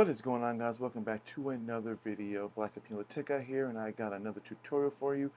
What is going on, guys? Welcome back to another video. Black Tika here, and I got another tutorial for you.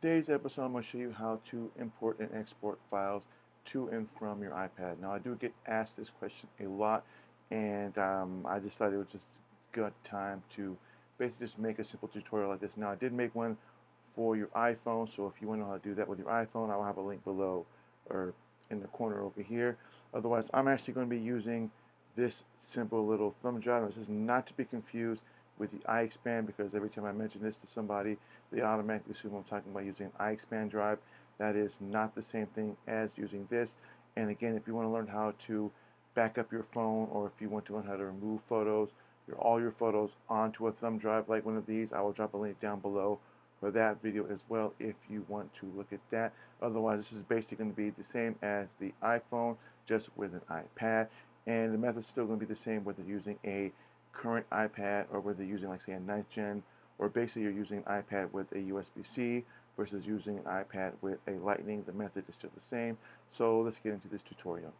Today's episode, I'm going to show you how to import and export files to and from your iPad. Now, I do get asked this question a lot, and I decided it was just a good time to basically just make a simple tutorial like this. Now, I did make one for your iPhone, so if you want to know how to do that with your iPhone, I will have a link below or in the corner over here. Otherwise, I'm actually going to be using this simple little thumb drive. This is not to be confused with the iExpand, because every time I mention this to somebody, they automatically assume I'm talking about using an iExpand drive. That is not the same thing as using this. And again, if you want to learn how to back up your phone, or if you want to learn how to remove photos, all your photos onto a thumb drive like one of these, I will drop a link down below for that video as well if you want to look at that. Otherwise, this is basically going to be the same as the iPhone, just with an iPad. And the method's still going to be the same whether you're using a current iPad or whether you're using, like, say, a 9th gen, or basically you're using an iPad with a USB-C versus using an iPad with a Lightning. The method is still the same. So let's get into this tutorial.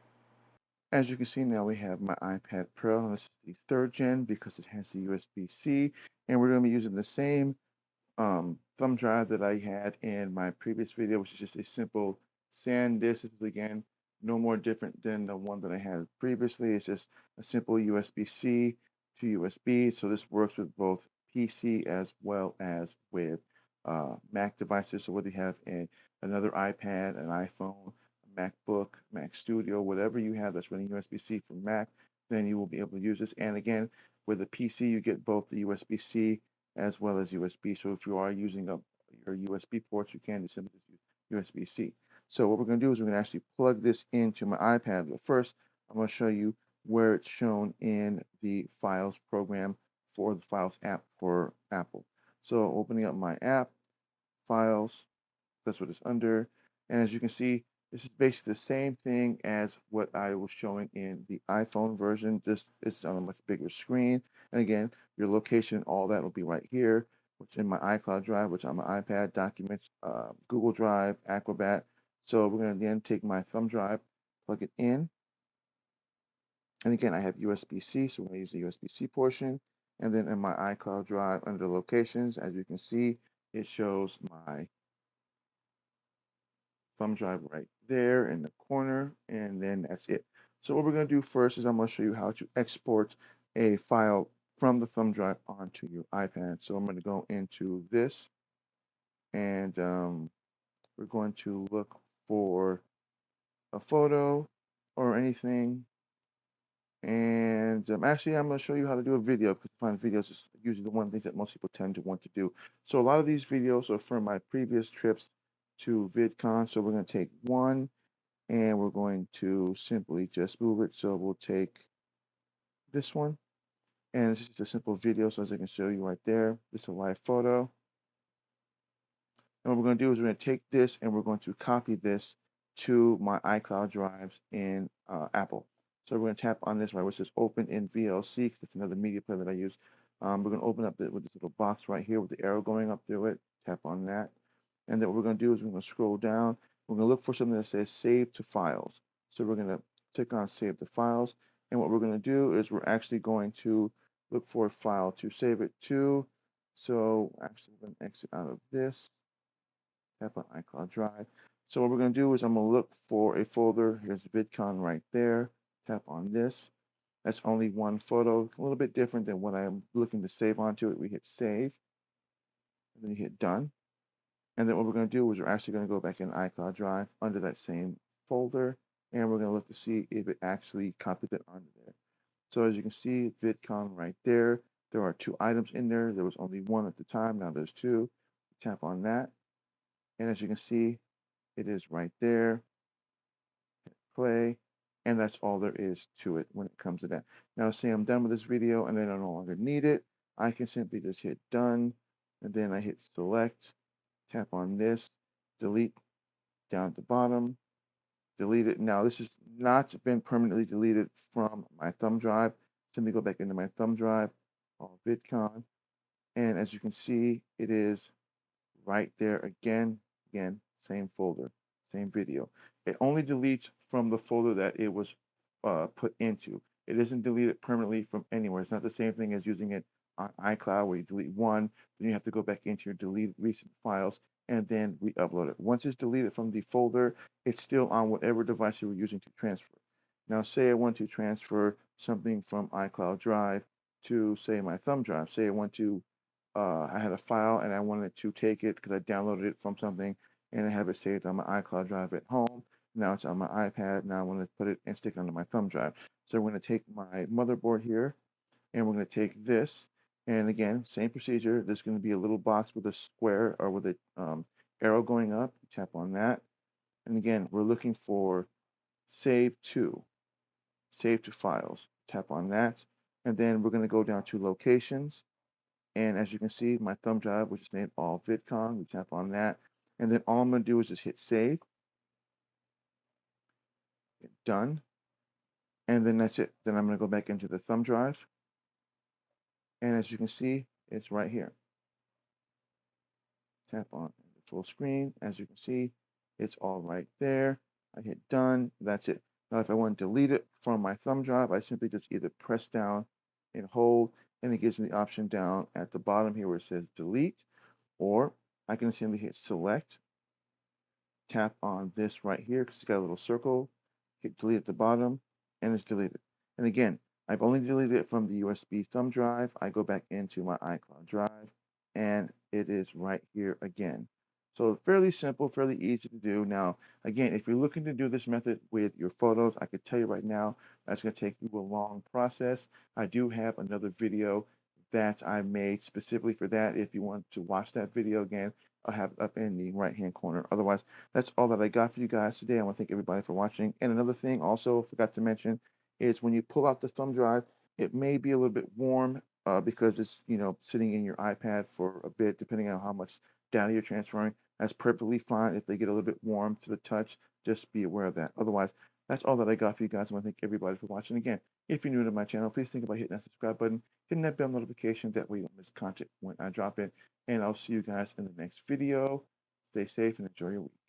As you can see now, we have my iPad Pro. This is the 3rd gen because it has the USB-C, and we're going to be using the same thumb drive that I had in my previous video, which is just a simple SanDisk. This is, again, no more different than the one that I had previously. It's just a simple USB-C to USB. So this works with both PC as well as with Mac devices. So whether you have another iPad, an iPhone, a MacBook, Mac Studio, whatever you have that's running USB-C from Mac, then you will be able to use this. And again, with a PC, you get both the USB-C as well as USB. So if you are using your USB ports, you can just simply use USB-C. So what we're going to do is we're going to actually plug this into my iPad. But first, I'm going to show you where it's shown in the Files program for the Files app for Apple. So opening up my app, Files, that's what it's under. And as you can see, this is basically the same thing as what I was showing in the iPhone version. Just it's on a much bigger screen. And again, your location, all that will be right here. What's in my iCloud drive, which on my iPad, Documents, Google Drive, Acrobat. So we're going to then take my thumb drive, plug it in. And again, I have USB-C, so we're going to use the USB-C portion. And then in my iCloud drive, under locations, as you can see, it shows my thumb drive right there in the corner, and then that's it. So what we're going to do first is I'm going to show you how to export a file from the thumb drive onto your iPad. So I'm going to go into this, and we're going to look for a photo or anything. And actually, I'm going to show you how to do a video, because I find videos is usually the one thing that most people tend to want to do. So a lot of these videos are from my previous trips to VidCon. So we're going to take one, and we're going to simply just move it. So we'll take this one, and it's just a simple video. So as I can show you right there, this is a live photo. And what we're going to do is we're going to take this and we're going to copy this to my iCloud drives in Apple. So we're going to tap on this right where it says open in VLC, because that's another media player that I use. We're going to open up with this little box right here with the arrow going up through it. Tap on that. And then what we're going to do is we're going to scroll down. We're going to look for something that says save to files. So we're going to click on save to files. And what we're going to do is we're actually going to look for a file to save it to. So actually, we're going to exit out of this. Tap on iCloud Drive. So what we're going to do is I'm going to look for a folder. Here's VidCon right there. Tap on this. That's only one photo, a little bit different than what I'm looking to save onto it. We hit save, and then you hit done. And then what we're going to do is we're actually going to go back in iCloud Drive under that same folder, and we're going to look to see if it actually copied it onto there. So as you can see, VidCon right there. There are 2 items in there. There was only 1 at the time. Now there's 2. Tap on that. And as you can see, it is right there. Hit play. And that's all there is to it when it comes to that. Now, say I'm done with this video and then I no longer need it. I can simply just hit done. And then I hit select. Tap on this. Delete down at the bottom. Delete it. Now, this has not been permanently deleted from my thumb drive. Simply go back into my thumb drive, all VidCon. And as you can see, it is right there again. Again, same folder, same video. It only deletes from the folder that it was put into. It doesn't delete it permanently from anywhere. It's not the same thing as using it on iCloud where you delete one, then you have to go back into your delete recent files and then re-upload it. Once it's deleted from the folder, it's still on whatever device you were using to transfer. Now, say I want to transfer something from iCloud Drive to, say, my thumb drive. Say I had a file and I wanted to take it because I downloaded it from something and I have it saved on my iCloud Drive at home. Now it's on my iPad. Now I want to put it and stick it onto my thumb drive. So we're going to take my motherboard here and we're going to take this. And again, same procedure. There's going to be a little box with a square or with a arrow going up. Tap on that. And again, we're looking for save to, save to files. Tap on that. And then we're going to go down to locations. And as you can see, my thumb drive, which is named All VidCon, we tap on that. And then all I'm going to do is just hit save, hit done. And then that's it. Then I'm going to go back into the thumb drive. And as you can see, it's right here. Tap on the full screen. As you can see, it's all right there. I hit done. That's it. Now, if I want to delete it from my thumb drive, I simply just either press down and hold, and it gives me the option down at the bottom here where it says delete, or I can simply hit select, tap on this right here because it's got a little circle, hit delete at the bottom, and it's deleted. And again, I've only deleted it from the USB thumb drive. I go back into my iCloud Drive, and it is right here again. So fairly simple, fairly easy to do. Now, again, if you're looking to do this method with your photos, I could tell you right now, that's going to take you a long process. I do have another video that I made specifically for that. If you want to watch that video again, I'll have it up in the right-hand corner. Otherwise, that's all that I got for you guys today. I want to thank everybody for watching. And another thing also forgot to mention is when you pull out the thumb drive, it may be a little bit warm because it's sitting in your iPad for a bit, depending on how much data you're transferring. That's perfectly fine. If they get a little bit warm to the touch, just be aware of that. Otherwise, that's all that I got for you guys. I want to thank everybody for watching. Again, if you're new to my channel, please think about hitting that subscribe button, hitting that bell notification. That way you don't miss content when I drop it. And I'll see you guys in the next video. Stay safe and enjoy your week.